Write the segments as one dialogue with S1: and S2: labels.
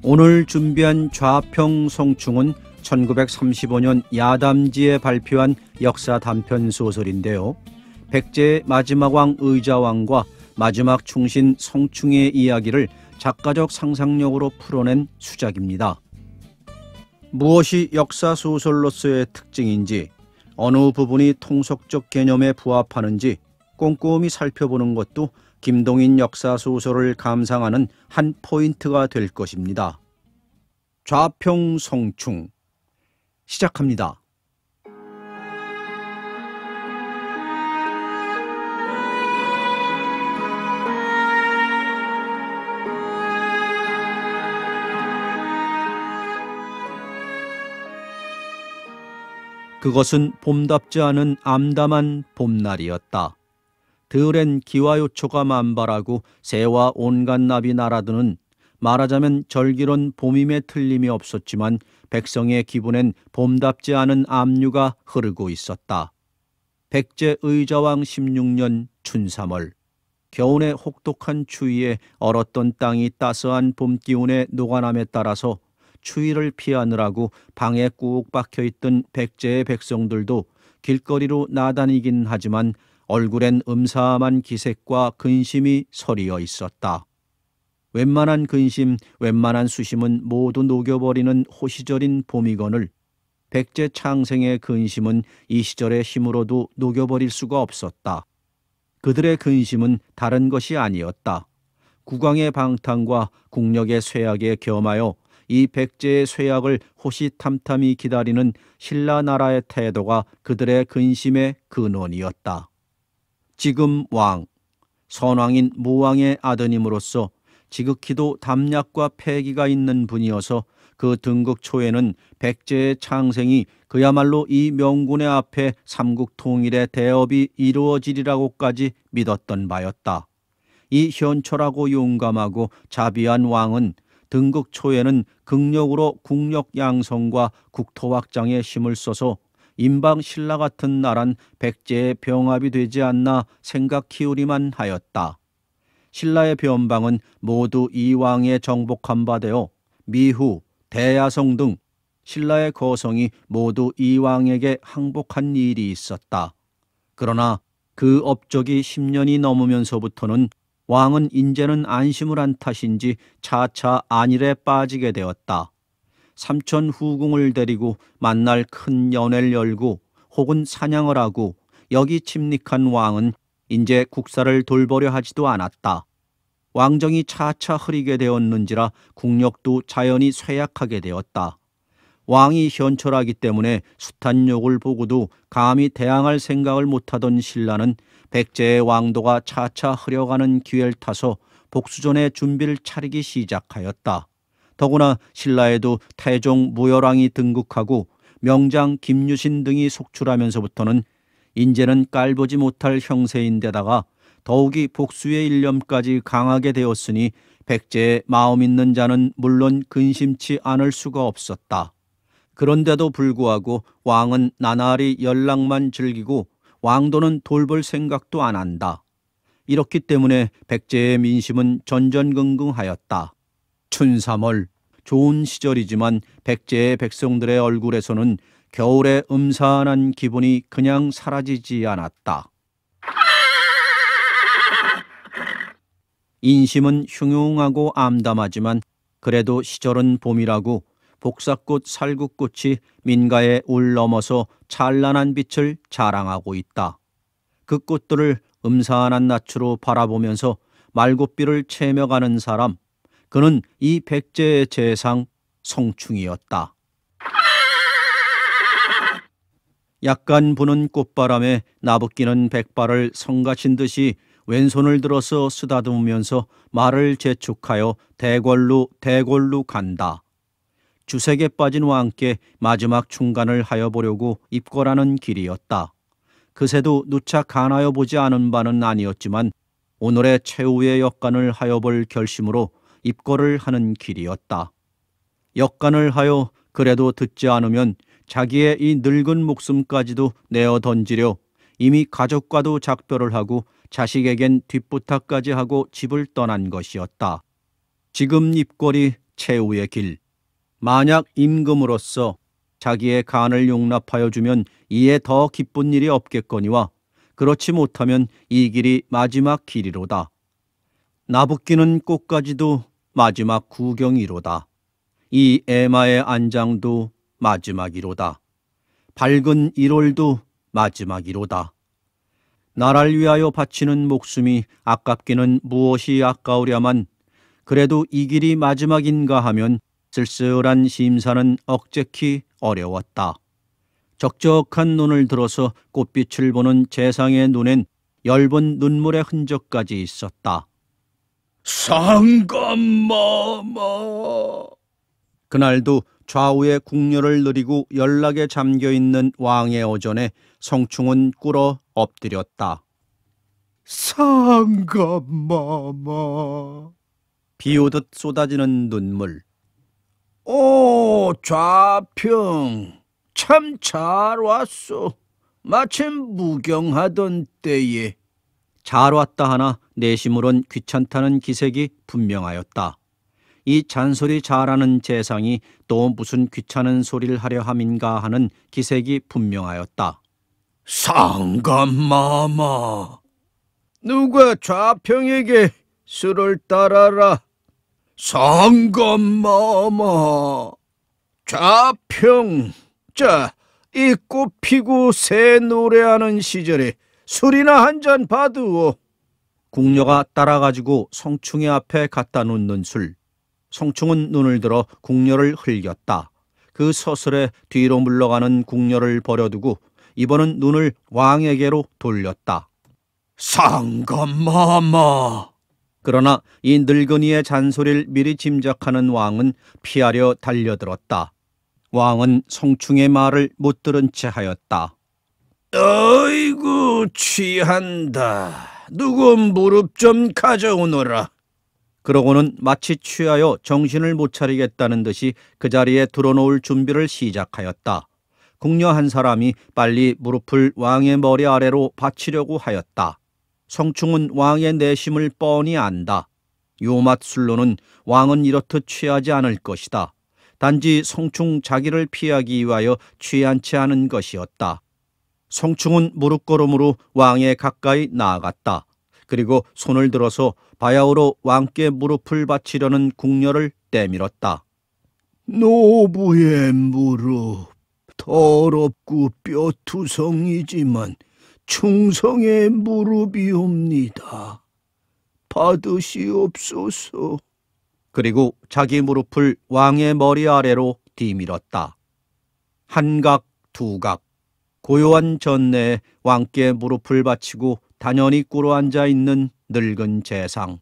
S1: 오늘 준비한 좌평성충은 1935년 야담지에 발표한 역사 단편 소설인데요. 백제의 마지막 왕 의자왕과 마지막 충신 성충의 이야기를 작가적 상상력으로 풀어낸 수작입니다. 무엇이 역사 소설로서의 특징인지, 어느 부분이 통속적 개념에 부합하는지 꼼꼼히 살펴보는 것도 김동인 역사 소설을 감상하는 한 포인트가 될 것입니다. 좌평성충 시작합니다. 그것은 봄답지 않은 암담한 봄날이었다. 들엔 기와요초가 만발하고 새와 온갖 납이 날아드는, 말하자면 절기론 봄임에 틀림이 없었지만 백성의 기분엔 봄답지 않은 암류가 흐르고 있었다. 백제 의자왕 16년 춘3월, 겨운의 혹독한 추위에 얼었던 땅이 따스한 봄 기운의 녹아남에 따라서 추위를 피하느라고 방에 꾹 박혀있던 백제의 백성들도 길거리로 나다니긴 하지만 얼굴엔 음사함한 기색과 근심이 서리어 있었다. 웬만한 근심, 웬만한 수심은 모두 녹여버리는 호시절인 봄이거늘 백제 창생의 근심은 이 시절의 힘으로도 녹여버릴 수가 없었다. 그들의 근심은 다른 것이 아니었다. 국왕의 방탕과 국력의 쇠약에 겸하여 이 백제의 쇠약을 호시탐탐히 기다리는 신라나라의 태도가 그들의 근심의 근원이었다. 지금 왕, 선왕인 무왕의 아드님으로서 지극히도 담략과 패기가 있는 분이어서 그 등극 초에는 백제의 창생이 그야말로 이 명군의 앞에 삼국 통일의 대업이 이루어지리라고까지 믿었던 바였다. 이 현철하고 용감하고 자비한 왕은 등극 초에는 극력으로 국력 양성과 국토 확장에 힘을 써서 인방 신라 같은 나란 백제의 병합이 되지 않나 생각 키우리만 하였다. 신라의 변방은 모두 이 왕의 정복한 바 되어 미후, 대야성 등 신라의 거성이 모두 이 왕에게 항복한 일이 있었다. 그러나 그 업적이 10년이 넘으면서부터는 왕은 인제는 안심을 한 탓인지 차차 안일에 빠지게 되었다. 삼천 후궁을 데리고 만날 큰 연회를 열고 혹은 사냥을 하고 여기 침략한 왕은 이제 국사를 돌보려 하지도 않았다. 왕정이 차차 흐리게 되었는지라 국력도 자연히 쇠약하게 되었다. 왕이 현철하기 때문에 숱한 욕을 보고도 감히 대항할 생각을 못하던 신라는 백제의 왕도가 차차 흐려가는 기회를 타서 복수전의 준비를 차리기 시작하였다. 더구나 신라에도 태종 무열왕이 등극하고 명장 김유신 등이 속출하면서부터는 인제는 깔보지 못할 형세인데다가 더욱이 복수의 일념까지 강하게 되었으니 백제의 마음 있는 자는 물론 근심치 않을 수가 없었다. 그런데도 불구하고 왕은 나날이 연락만 즐기고 왕도는 돌볼 생각도 안 한다. 이렇기 때문에 백제의 민심은 전전긍긍하였다. 춘3월, 좋은 시절이지만 백제의 백성들의 얼굴에서는 겨울의 음산한 기분이 그냥 사라지지 않았다. 인심은 흉흉하고 암담하지만 그래도 시절은 봄이라고 복사꽃 살구꽃이 민가의 울 넘어서 찬란한 빛을 자랑하고 있다. 그 꽃들을 음산한 낯으로 바라보면서 말곶비를 채며가는 사람, 그는 이 백제의 재상 성충이었다. 약간 부는 꽃바람에 나부끼는 백발을 성가신 듯이 왼손을 들어서 쓰다듬으면서 말을 재촉하여 대궐로 간다. 주색에 빠진 왕께 마지막 충간을 하여 보려고 입궐하는 길이었다. 그새도 누차 간하여 보지 않은 바는 아니었지만 오늘의 최후의 역간을 하여 볼 결심으로 입궐을 하는 길이었다. 역간을 하여 그래도 듣지 않으면 자기의 이 늙은 목숨까지도 내어 던지려 이미 가족과도 작별을 하고 자식에겐 뒷부탁까지 하고 집을 떠난 것이었다. 지금 입궐이 최후의 길. 만약 임금으로서 자기의 간을 용납하여 주면 이에 더 기쁜 일이 없겠거니와 그렇지 못하면 이 길이 마지막 길이로다. 나붓기는 꽃까지도 마지막 구경이로다. 이 에마의 안장도 마지막이로다. 밝은 1월도 마지막이로다. 나라를 위하여 바치는 목숨이 아깝기는 무엇이 아까우랴만 그래도 이 길이 마지막인가 하면 쓸쓸한 심사는 억제키 어려웠다. 적적한 눈을 들어서 꽃빛을 보는 재상의 눈엔 엷은 눈물의 흔적까지 있었다.
S2: 상감마마.
S1: 그날도 좌우의 궁녀를 느리고 연락에 잠겨있는 왕의 어전에 성충은 꿇어 엎드렸다.
S2: 상감마마.
S1: 비오듯 쏟아지는 눈물.
S2: 오, 좌평, 참 잘 왔소. 마침 무경하던 때에.
S1: 잘 왔다 하나 내심으론 귀찮다는 기색이 분명하였다. 이 잔소리 잘하는 재상이 또 무슨 귀찮은 소리를 하려 함인가 하는 기색이 분명하였다.
S2: 상감마마. 누가 좌평에게 술을 따라라. 상감마마. 좌평. 자, 이 꽃 피고 새 노래하는 시절에 술이나 한 잔 받으오.
S1: 궁녀가 따라가지고 성충의 앞에 갖다 놓는 술. 성충은 눈을 들어 궁녀를 흘겼다. 그 서슬에 뒤로 물러가는 궁녀를 버려두고 이번은 눈을 왕에게로 돌렸다.
S2: 상감마마.
S1: 그러나 이 늙은이의 잔소리를 미리 짐작하는 왕은 피하려 달려들었다. 왕은 성충의 말을 못 들은 채 하였다.
S2: 어이구, 취한다. 누구 무릎 좀 가져오너라.
S1: 그러고는 마치 취하여 정신을 못 차리겠다는 듯이 그 자리에 들어놓을 준비를 시작하였다. 궁녀 한 사람이 빨리 무릎을 왕의 머리 아래로 받치려고 하였다. 성충은 왕의 내심을 뻔히 안다. 요맛 술로는 왕은 이렇듯 취하지 않을 것이다. 단지 성충 자기를 피하기 위하여 취한 채 하는 것이었다. 성충은 무릎걸음으로 왕에 가까이 나아갔다. 그리고 손을 들어서 바야흐로 왕께 무릎을 바치려는 궁녀를 내밀었다.
S2: 노부의 무릎, 더럽고 뼈투성이지만 충성의 무릎이옵니다. 받으시옵소서.
S1: 그리고 자기 무릎을 왕의 머리 아래로 뒤밀었다. 한각, 두각, 고요한 전내에 왕께 무릎을 바치고 단연히 꿇어 앉아 있는 늙은 재상.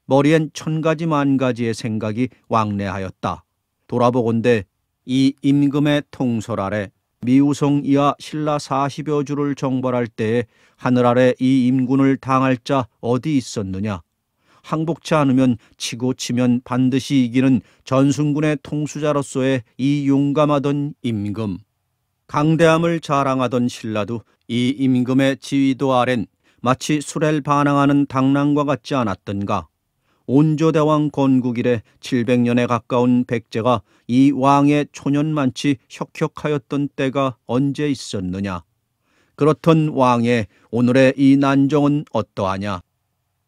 S1: 머리엔 천가지 만가지의 생각이 왕래하였다. 돌아보건대 이 임금의 통솔 아래 미우성 이하 신라 40여 주를 정벌할 때에 하늘 아래 이 임군을 당할 자 어디 있었느냐. 항복치 않으면 치고 치면 반드시 이기는 전순군의 통수자로서의 이 용감하던 임금. 강대함을 자랑하던 신라도 이 임금의 지휘도 아랜 마치 수레를 반항하는 당랑과 같지 않았던가. 온조대왕 건국 이래 700년에 가까운 백제가 이 왕의 초년만치 혁혁하였던 때가 언제 있었느냐. 그렇던 왕의 오늘의 이 난정은 어떠하냐.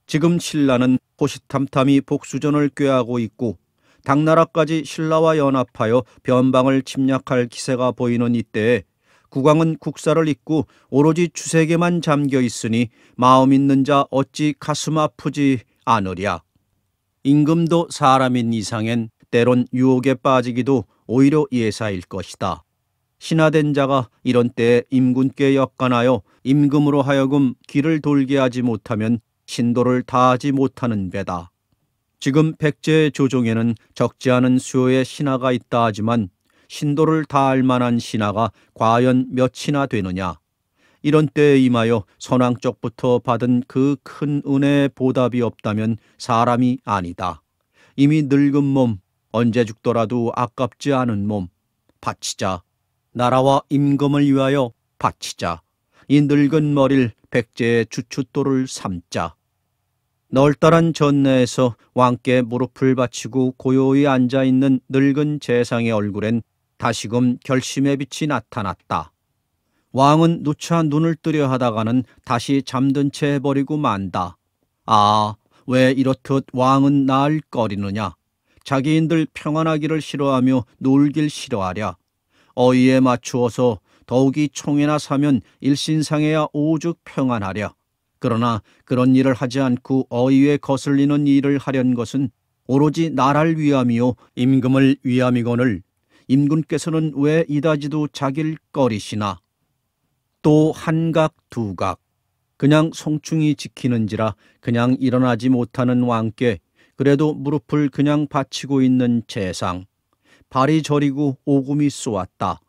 S1: 지금 신라는 호시탐탐이 복수전을 꾀하고 있고 당나라까지 신라와 연합하여 변방을 침략할 기세가 보이는 이때에 국왕은 국사를 잊고 오로지 주색에만 잠겨 있으니 마음 있는 자 어찌 가슴 아프지 않으랴. 임금도 사람인 이상엔 때론 유혹에 빠지기도 오히려 예사일 것이다. 신하된 자가 이런 때에 임군께 역관하여 임금으로 하여금 길을 돌게 하지 못하면 신도를 다하지 못하는 배다. 지금 백제의 조정에는 적지 않은 수요의 신하가 있다 하지만 신도를 다할 만한 신하가 과연 몇이나 되느냐. 이런 때에 임하여 선왕 쪽부터 받은 그 큰 은혜의 보답이 없다면 사람이 아니다. 이미 늙은 몸, 언제 죽더라도 아깝지 않은 몸, 바치자. 나라와 임금을 위하여 바치자. 이 늙은 머리를 백제의 주춧돌을 삼자. 널따란 전내에서 왕께 무릎을 바치고 고요히 앉아있는 늙은 재상의 얼굴엔 다시금 결심의 빛이 나타났다. 왕은 누차 눈을 뜨려 하다가는 다시 잠든 채 해버리고 만다. 아, 왜 이렇듯 왕은 날 꺼리느냐. 자기인들 평안하기를 싫어하며 놀길 싫어하랴. 어이에 맞추어서 더욱이 총에나 사면 일신상해야 오죽 평안하랴. 그러나 그런 일을 하지 않고 어이에 거슬리는 일을 하려는 것은 오로지 나라를 위함이요 임금을 위함이거늘 임금께서는 왜 이다지도 자기를 꺼리시나. 또 한각 두각 그냥 송충이 지키는지라 그냥 일어나지 못하는 왕께 그래도 무릎을 그냥 받치고 있는 재상. 발이 저리고 오금이 쏘았다.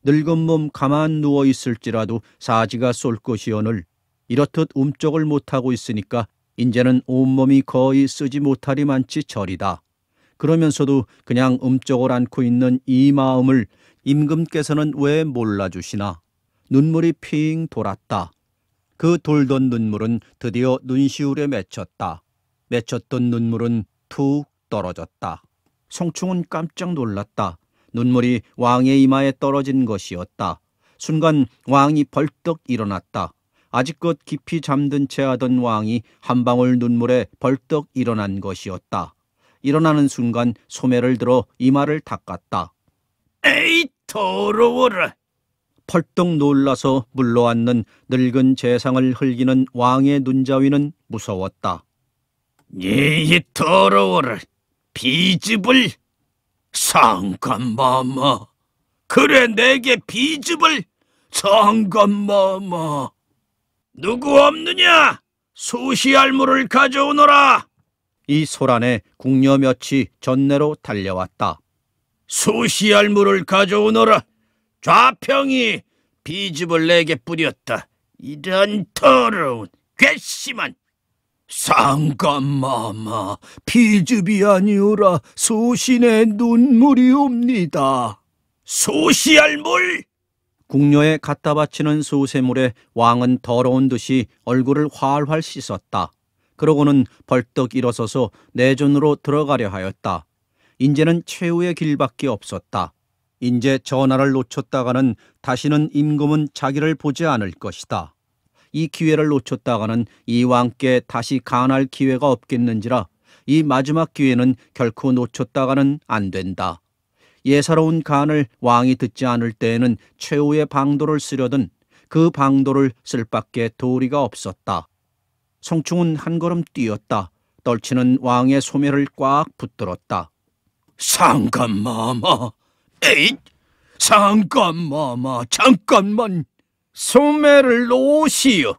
S1: 늙은 몸 가만 누워 있을지라도 사지가 쏠 것이오늘 이렇듯 움쩍을 못하고 있으니까 인제는 온몸이 거의 쓰지 못하리만치 저리다. 그러면서도 그냥 움쩍을 않고 있는 이 마음을 임금께서는 왜 몰라주시나. 눈물이 핑 돌았다. 그 돌던 눈물은 드디어 눈시울에 맺혔다. 맺혔던 눈물은 툭 떨어졌다. 송충은 깜짝 놀랐다. 눈물이 왕의 이마에 떨어진 것이었다. 순간 왕이 벌떡 일어났다. 아직껏 깊이 잠든 채 하던 왕이 한 방울 눈물에 벌떡 일어난 것이었다. 일어나는 순간 소매를 들어 이마를 닦았다.
S2: 에이, 더러워라.
S1: 펄떡 놀라서 물러앉는 늙은 재상을 흘기는 왕의 눈자위는 무서웠다.
S2: 이 더러워라. 비집을. 상감마마. 그래, 내게 비집을. 상감마마. 누구 없느냐? 소시알무를 가져오너라.
S1: 이 소란에 궁녀 몇이 전내로 달려왔다.
S2: 소시알무를 가져오너라. 좌평이 비집을 내게 뿌렸다. 이런 더러운 괘씸한. 상감마마, 비집이 아니오라 소신의 눈물이옵니다. 소시알물!
S1: 궁녀에 갖다 바치는 소세물에 왕은 더러운 듯이 얼굴을 활활 씻었다. 그러고는 벌떡 일어서서 내전으로 들어가려 하였다. 인제는 최후의 길밖에 없었다. 인제 전하를 놓쳤다가는 다시는 임금은 자기를 보지 않을 것이다. 이 기회를 놓쳤다가는 이 왕께 다시 간할 기회가 없겠는지라 이 마지막 기회는 결코 놓쳤다가는 안 된다. 예사로운 간을 왕이 듣지 않을 때에는 최후의 방도를 쓰려던 그 방도를 쓸 밖에 도리가 없었다. 송충은 한 걸음 뛰었다. 떨치는 왕의 소매를 꽉 붙들었다.
S2: 상감마마, 에잇! 상감마마, 잠깐만. 소매를 놓으시오.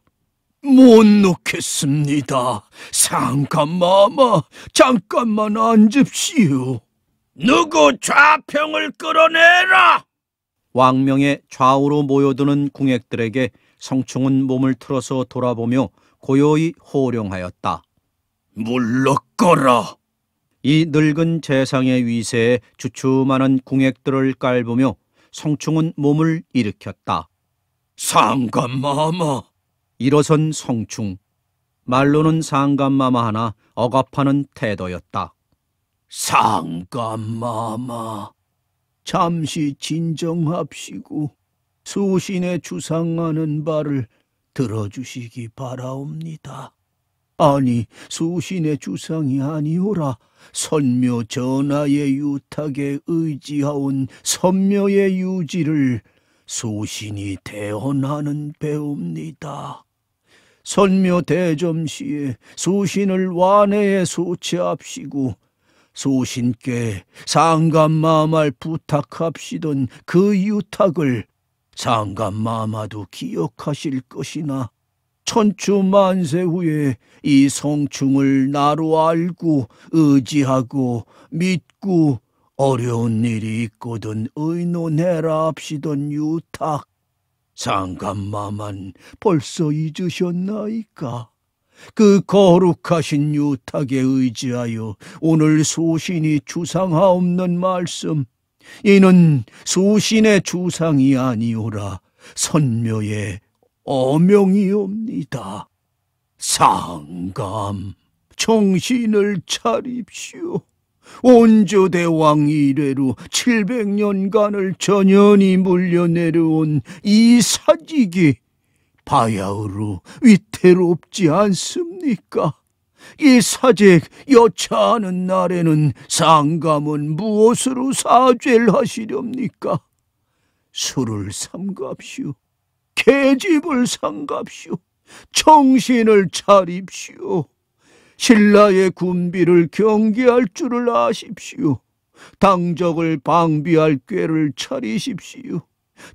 S2: 못 놓겠습니다. 상감마마, 잠깐만 앉읍시오. 누구 좌평을 끌어내라.
S1: 왕명의 좌우로 모여드는 궁액들에게 성충은 몸을 틀어서 돌아보며 고요히 호령하였다.
S2: 물러거라.
S1: 이 늙은 재상의 위세에 주춤하는 궁액들을 깔보며 성충은 몸을 일으켰다.
S2: 상감마마.
S1: 일어선 성충. 말로는 상감마마 하나 억압하는 태도였다.
S2: 상감마마, 잠시 진정합시고 소신의 주상하는 바를 들어주시기 바라옵니다. 아니, 소신의 주상이 아니오라 선묘 전하의 유탁에 의지하온 선묘의 유지를 소신이 대언하는 배옵니다. 선묘 대점 시에 소신을 완해에 소치합시고 소신께 상감마마를 부탁합시던 그 유탁을 상감마마도 기억하실 것이나 천추만세 후에 이 성충을 나로 알고 의지하고 믿고 어려운 일이 있거든 의논해라 합시던 유탁 상감마만 벌써 잊으셨나이까? 그 거룩하신 유탁에 의지하여 오늘 소신이 주상하옵는 말씀, 이는 소신의 주상이 아니오라 선묘의 어명이옵니다. 상감, 정신을 차립시오. 온조대왕 이래로 700년간을 전연히 물려내려온 이 사직이 바야흐로 위태롭지 않습니까? 이 사직 여차하는 날에는 상감은 무엇으로 사죄를 하시렵니까? 술을 삼갑시오. 계집을 삼갑시오. 정신을 차립시오. 신라의 군비를 경계할 줄을 아십시오. 당적을 방비할 꾀를 차리십시오.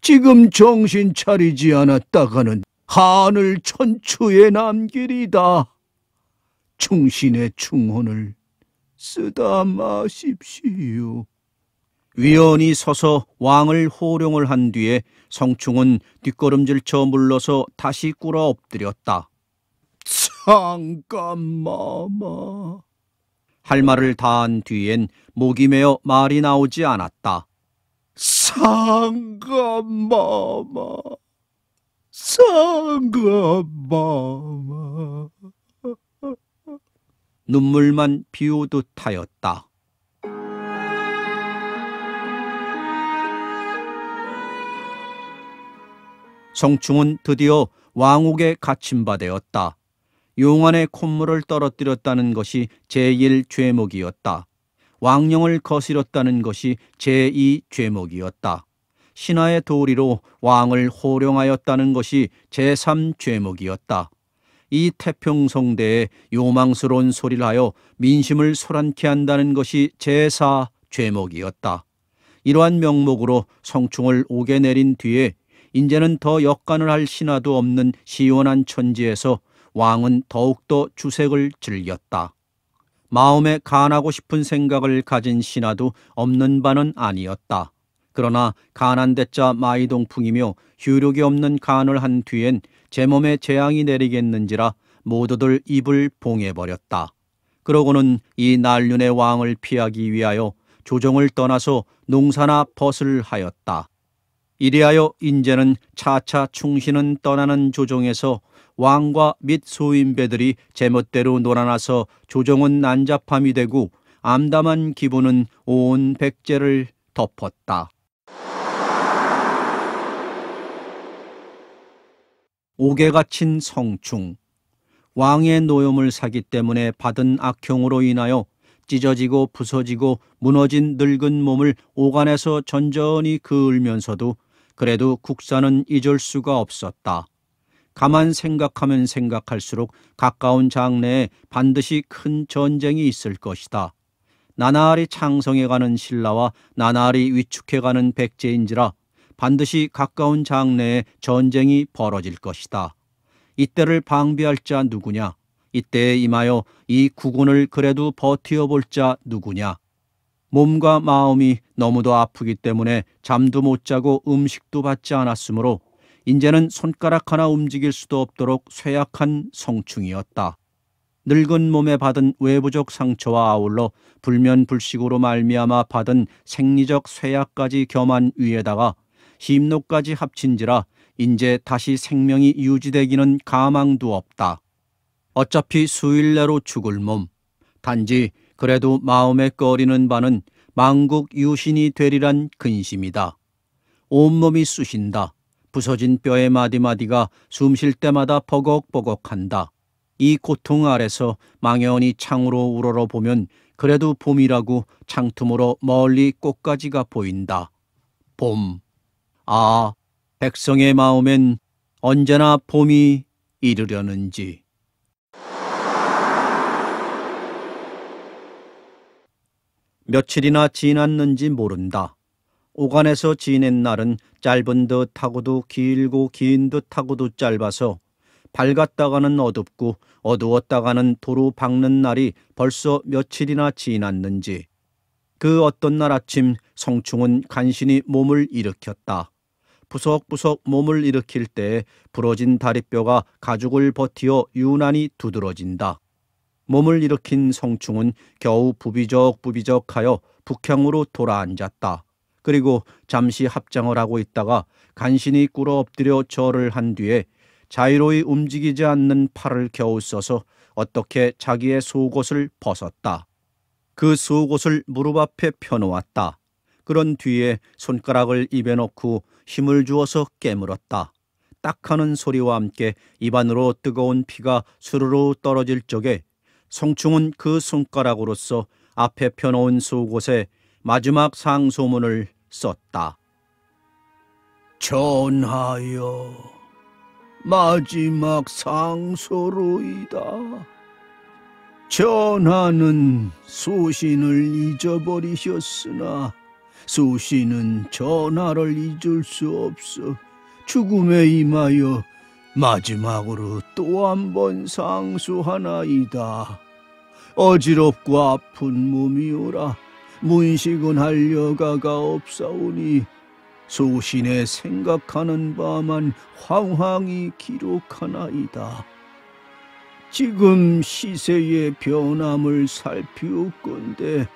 S2: 지금 정신 차리지 않았다가는 한을 천추에 남기리다. 충신의 충혼을 쓰다 마십시오.
S1: 위원이 서서 왕을 호령을 한 뒤에 성충은 뒷걸음질쳐 물러서 다시 꿇어 엎드렸다.
S2: 상감마마.
S1: 할 말을 다한 뒤엔 목이 메어 말이 나오지 않았다.
S2: 상감마마. 상감마마.
S1: 눈물만 비오듯 하였다. 성충은 드디어 왕옥에 갇힌 바 되었다. 용안의 콧물을 떨어뜨렸다는 것이 제1죄목이었다. 왕령을 거스렸다는 것이 제2죄목이었다. 신하의 도리로 왕을 호령하였다는 것이 제3죄목이었다. 이 태평성대에 요망스러운 소리를 하여 민심을 소란케 한다는 것이 제4죄목이었다. 이러한 명목으로 성충을 옥에 내린 뒤에 이제는 더 역간을 할 신하도 없는 시원한 천지에서 왕은 더욱더 주색을 즐겼다. 마음에 간하고 싶은 생각을 가진 신하도 없는 바는 아니었다. 그러나 간한 대자 마이동풍이며 효력이 없는 간을 한 뒤엔 제 몸에 재앙이 내리겠는지라 모두들 입을 봉해버렸다. 그러고는 이 난륜의 왕을 피하기 위하여 조정을 떠나서 농사나 벗을 하였다. 이리하여 인제는 차차 충신은 떠나는 조정에서 왕과 및 소인배들이 제멋대로 놀아나서 조정은 난잡함이 되고 암담한 기분은 온 백제를 덮었다. 옥에 갇힌 성충. 왕의 노염을 사기 때문에 받은 악형으로 인하여 찢어지고 부서지고 무너진 늙은 몸을 옥 안에서 전전히 그을면서도 그래도 국사는 잊을 수가 없었다. 가만 생각하면 생각할수록 가까운 장래에 반드시 큰 전쟁이 있을 것이다. 나날이 창성해가는 신라와 나날이 위축해가는 백제인지라 반드시 가까운 장래에 전쟁이 벌어질 것이다. 이때를 방비할 자 누구냐? 이때에 임하여 이 국운을 그래도 버티어볼 자 누구냐? 몸과 마음이 너무도 아프기 때문에 잠도 못 자고 음식도 받지 않았으므로 인제는 손가락 하나 움직일 수도 없도록 쇠약한 성충이었다. 늙은 몸에 받은 외부적 상처와 아울러 불면불식으로 말미암아 받은 생리적 쇠약까지 겸한 위에다가 심노까지 합친지라 인제 다시 생명이 유지되기는 가망도 없다. 어차피 수일 내로 죽을 몸. 단지 그래도 마음에 꺼리는 바는 망국 유신이 되리란 근심이다. 온몸이 쑤신다. 부서진 뼈의 마디마디가 숨 쉴 때마다 버걱버걱한다. 이 고통 아래서 망연히 창으로 우러러보면 그래도 봄이라고 창틈으로 멀리 꽃가지가 보인다. 봄. 아, 백성의 마음엔 언제나 봄이 이르려는지. 며칠이나 지났는지 모른다. 옥안에서 지낸 날은 짧은 듯 하고도 길고 긴 듯 하고도 짧아서 밝았다가는 어둡고 어두웠다가는 도로 박는 날이 벌써 며칠이나 지났는지. 그 어떤 날 아침 성충은 간신히 몸을 일으켰다. 부석부석 몸을 일으킬 때에 부러진 다리뼈가 가죽을 버티어 유난히 두드러진다. 몸을 일으킨 성충은 겨우 부비적부비적하여 북향으로 돌아앉았다. 그리고 잠시 합장을 하고 있다가 간신히 꿇어 엎드려 절을 한 뒤에 자유로이 움직이지 않는 팔을 겨우 써서 어떻게 자기의 속옷을 벗었다. 그 속옷을 무릎 앞에 펴놓았다. 그런 뒤에 손가락을 입에 넣고 힘을 주어서 깨물었다. 딱 하는 소리와 함께 입안으로 뜨거운 피가 수르르 떨어질 적에 성충은 그 손가락으로서 앞에 펴놓은 속옷에 마지막 상소문을 썼다.
S2: 전하여, 마지막 상소로이다. 전하는 소신을 잊어버리셨으나 소신은 전하를 잊을 수 없어 죽음에 임하여 마지막으로 또 한 번 상소하나이다. 어지럽고 아픈 몸이오라. 문식은 할 여가가 없사오니 소신에 생각하는 바만 황황히 기록하나이다. 지금 시세의 변함을 살피옵건대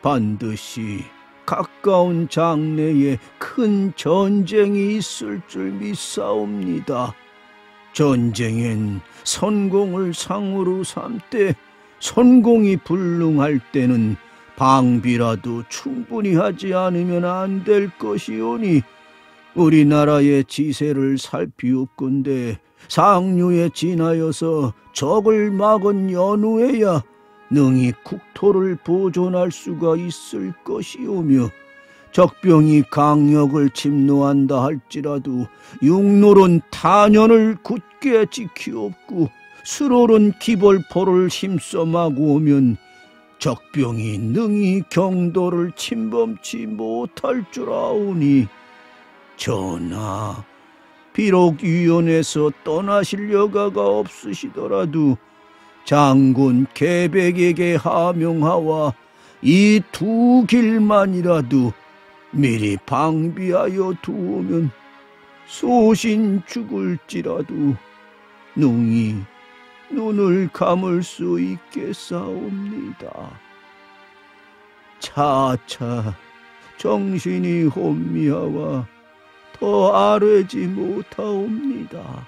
S2: 반드시 가까운 장래에 큰 전쟁이 있을 줄 믿사옵니다. 전쟁엔 선공을 상으로 삼되 선공이 불능할 때는 방비라도 충분히 하지 않으면 안 될 것이오니 우리나라의 지세를 살피옵건대 상류에 지나여서 적을 막은 연후에야 능히 국토를 보존할 수가 있을 것이오며 적병이 강역을 침노한다 할지라도 육로는 탄현을 굳게 지키옵고 수로는 기벌포를 힘써 마고 오면 적병이 능히 경도를 침범치 못할 줄 아오니 전하, 비록 위원에서 떠나실 여가가 없으시더라도 장군 계백에게 하명하와 이 두 길만이라도 미리 방비하여 두오면 소신 죽을지라도 능히 눈을 감을 수 있겠사옵니다. 차차 정신이 혼미하와 더 아뢰지 못하옵니다.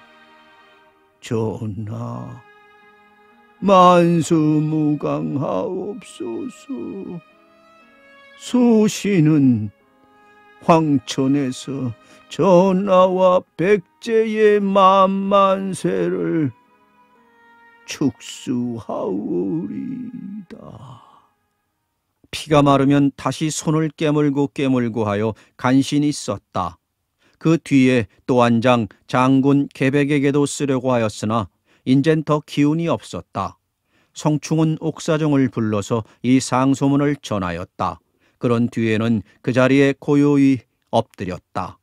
S2: 전하, 만수무강하옵소서. 소신은 황천에서 전하와 백제의 만만세를 축수하오리이다.
S1: 피가 마르면 다시 손을 깨물고 하여 간신히 썼다. 그 뒤에 또 한 장 장군 계백에게도 쓰려고 하였으나 인젠 더 기운이 없었다. 성충은 옥사정을 불러서 이 상소문을 전하였다. 그런 뒤에는 그 자리에 고요히 엎드렸다.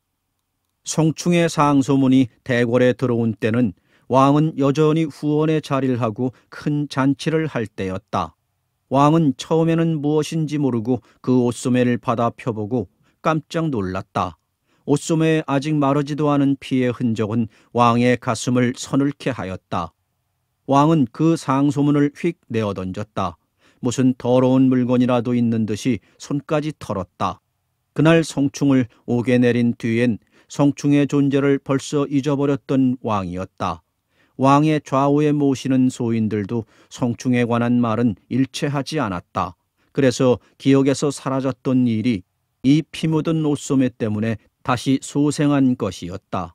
S1: 성충의 상소문이 대궐에 들어온 때는 왕은 여전히 후원의 자리를 하고 큰 잔치를 할 때였다. 왕은 처음에는 무엇인지 모르고 그 옷소매를 받아 펴보고 깜짝 놀랐다. 옷소매에 아직 마르지도 않은 피의 흔적은 왕의 가슴을 서늘케 하였다. 왕은 그 상소문을 휙 내어던졌다. 무슨 더러운 물건이라도 있는 듯이 손까지 털었다. 그날 성충을 옥에 내린 뒤엔 성충의 존재를 벌써 잊어버렸던 왕이었다. 왕의 좌우에 모시는 소인들도 성충에 관한 말은 일체하지 않았다. 그래서 기억에서 사라졌던 일이 이 피 묻은 옷소매 때문에 다시 소생한 것이었다.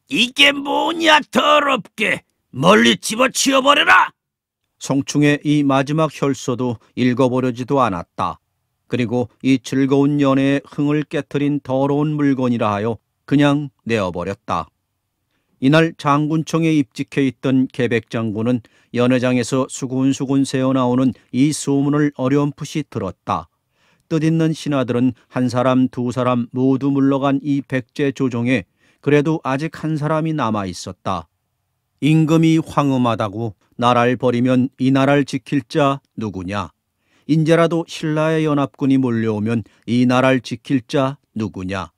S2: 이게 뭐냐, 더럽게! 멀리 집어치워버려라!
S1: 성충의 이 마지막 혈서도 읽어보려지도 않았다. 그리고 이 즐거운 연애의 흥을 깨트린 더러운 물건이라 하여 그냥 내어버렸다. 이날 장군청에 입직해 있던 계백장군은 연회장에서 수군수군 새어나오는 이 소문을 어렴풋이 들었다. 뜻있는 신하들은 한 사람 두 사람 모두 물러간 이 백제 조정에 그래도 아직 한 사람이 남아 있었다. 임금이 황엄하다고 나라를 버리면 이 나라를 지킬 자 누구냐? 인제라도 신라의 연합군이 몰려오면 이 나라를 지킬 자 누구냐?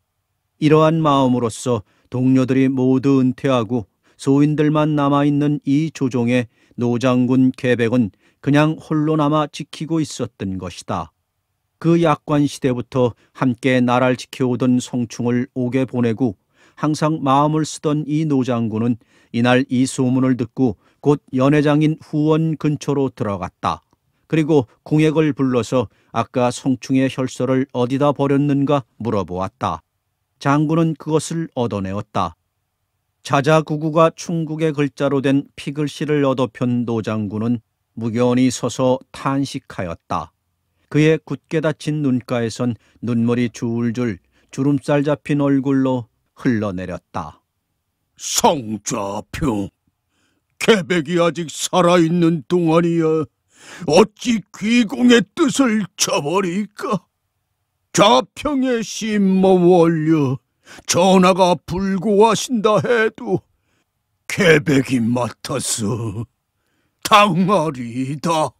S1: 이러한 마음으로써 동료들이 모두 은퇴하고 소인들만 남아있는 이 조정에 노장군 계백은 그냥 홀로 남아 지키고 있었던 것이다. 그 약관 시대부터 함께 나라를 지켜오던 성충을 옥에 보내고 항상 마음을 쓰던 이 노장군은 이날 이 소문을 듣고 곧 연회장인 후원 근처로 들어갔다. 그리고 궁액을 불러서 아까 성충의 혈서를 어디다 버렸는가 물어보았다. 장군은 그것을 얻어내었다. 자자구구가 충국의 글자로 된 피글씨를 얻어편 노장군은 무견히 서서 탄식하였다. 그의 굳게 닫힌 눈가에선 눈물이 줄줄 주름살 잡힌 얼굴로 흘러내렸다.
S2: 성좌평, 계백이 아직 살아있는 동안이야 어찌 귀공의 뜻을 저버릴까? 좌평의 신몸 원려 전하가 불고하신다 해도 계백이 맡아서 당하리이다.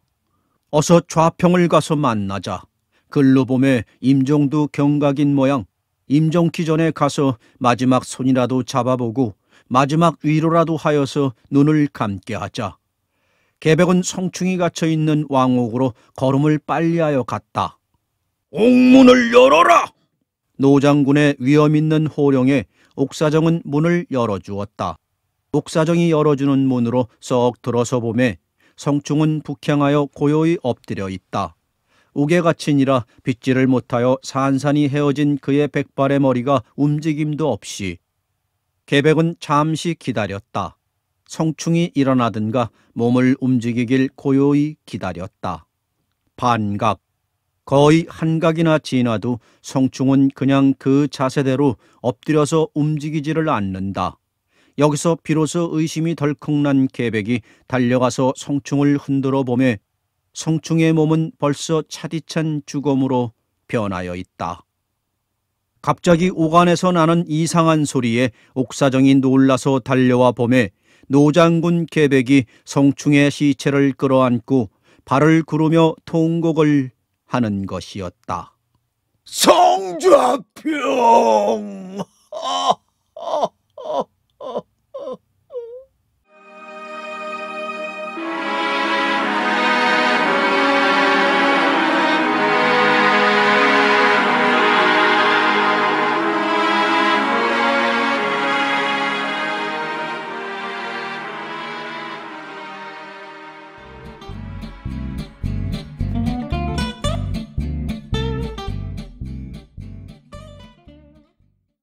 S1: 어서 좌평을 가서 만나자. 글로 봄에 임종도 경각인 모양. 임종기 전에 가서 마지막 손이라도 잡아보고 마지막 위로라도 하여서 눈을 감게 하자. 계백은 성충이 갇혀있는 왕옥으로 걸음을 빨리하여 갔다.
S2: 옥문을 열어라!
S1: 노장군의 위엄 있는 호령에 옥사정은 문을 열어주었다. 옥사정이 열어주는 문으로 썩 들어서 보매 성충은 북향하여 고요히 엎드려 있다. 옥에 갇히니라 빗질을 못하여 산산이 헤어진 그의 백발의 머리가 움직임도 없이. 계백은 잠시 기다렸다. 성충이 일어나든가 몸을 움직이길 고요히 기다렸다. 반각, 거의 한각이나 지나도 성충은 그냥 그 자세대로 엎드려서 움직이지를 않는다. 여기서 비로소 의심이 덜컥난 계백이 달려가서 성충을 흔들어 보매 성충의 몸은 벌써 차디찬 죽음으로 변하여 있다. 갑자기 옥안에서 나는 이상한 소리에 옥사정이 놀라서 달려와 보매 노장군 계백이 성충의 시체를 끌어안고 발을 구르며 통곡을 하는 것이었다.
S2: 성좌평!